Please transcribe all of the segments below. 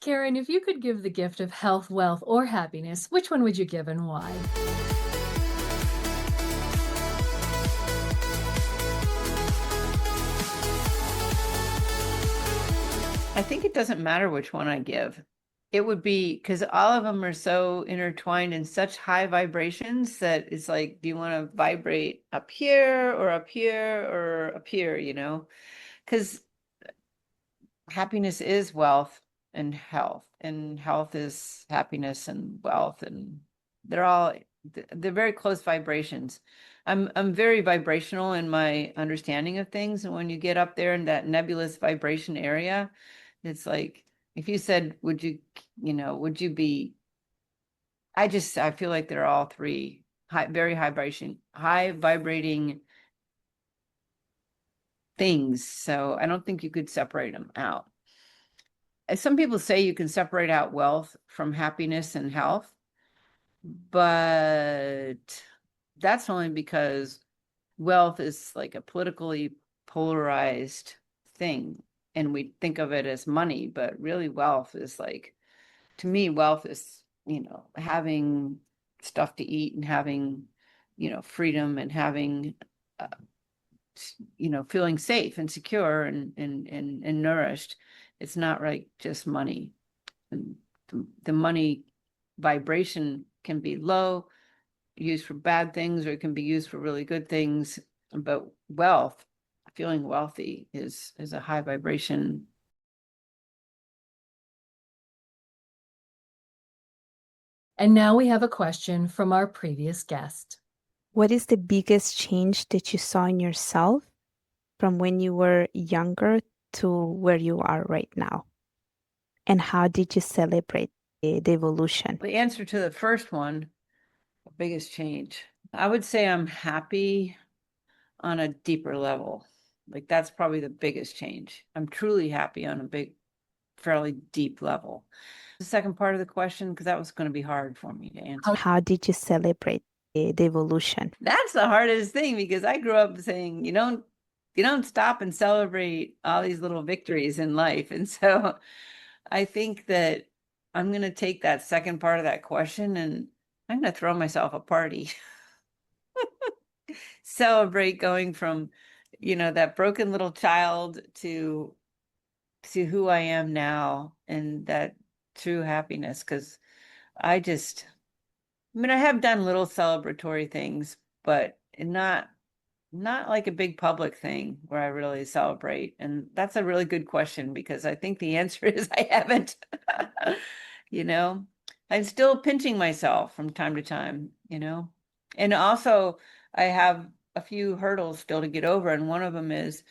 Karin, if you could give the gift of health, wealth, or happiness, which one would you give and why? I think it doesn't matter which one I give. It would be because all of them are so intertwined in such high vibrations that it's like, do you want to vibrate up here or up here or up here, Because happiness is wealth and health is happiness and wealth, and they're all they're very close vibrations. I'm very vibrational in my understanding of things, and when you get up there in that nebulous vibration area, it's like if you said, would you be, I feel like they're all three very high vibrating things. So I don't think you could separate them out. Some people say you can separate out wealth from happiness and health, but that's only because wealth is like a politically polarized thing, and we think of it as money, but really wealth is like, to me, wealth is, having stuff to eat and having, freedom and having, uh, feeling safe and secure and nourished. It's not like just money. And the money vibration can be low, used for bad things, or it can be used for really good things. But wealth, feeling wealthy is a high vibration. And now we have a question from our previous guest. What is the biggest change that you saw in yourself from when you were younger to where you are right now? And how did you celebrate the evolution? The answer to the first one, the biggest change, I would say I'm happy on a deeper level. Like that's probably the biggest change. I'm truly happy on a fairly deep level. The second part of the question, because that was going to be hard for me to answer. How did you celebrate the evolution? That's the hardest thing, because I grew up saying you don't stop and celebrate all these little victories in life. And so I think that I'm going to take that second part of that question and I'm going to throw myself a party. Celebrate going from, that broken little child to who I am now, and that true happiness. Because I have done little celebratory things, but not like a big public thing where I really celebrate. And that's a really good question, because I think the answer is I haven't. you know I'm still pinching myself from time to time. And also I have a few hurdles still to get over, and one of them is,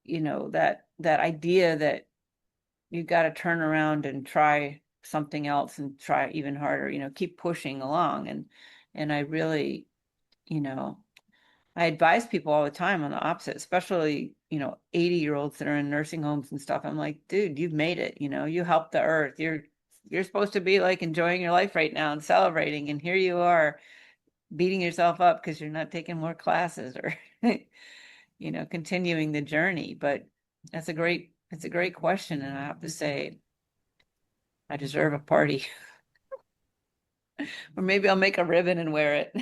that idea that you got to turn around and try something else and try even harder, keep pushing along. And I really, I advise people all the time on the opposite, especially, 80-year-olds that are in nursing homes and stuff. I'm like, dude, you've made it, you helped the earth. You're supposed to be like enjoying your life right now and celebrating. And here you are beating yourself up because you're not taking more classes or, continuing the journey. But it's a great question. And I have to say, I deserve a party. Or maybe I'll make a ribbon and wear it.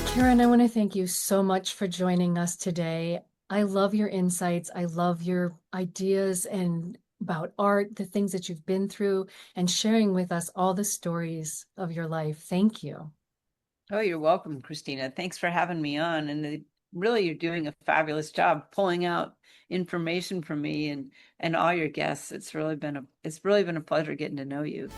Karin, I want to thank you so much for joining us today. I love your insights. I love your ideas and about art, the things that you've been through, and sharing with us all the stories of your life. Thank you. Oh, you're welcome, Christina. Thanks for having me on. And really, you're doing a fabulous job pulling out information from me and all your guests. It's really been a pleasure getting to know you.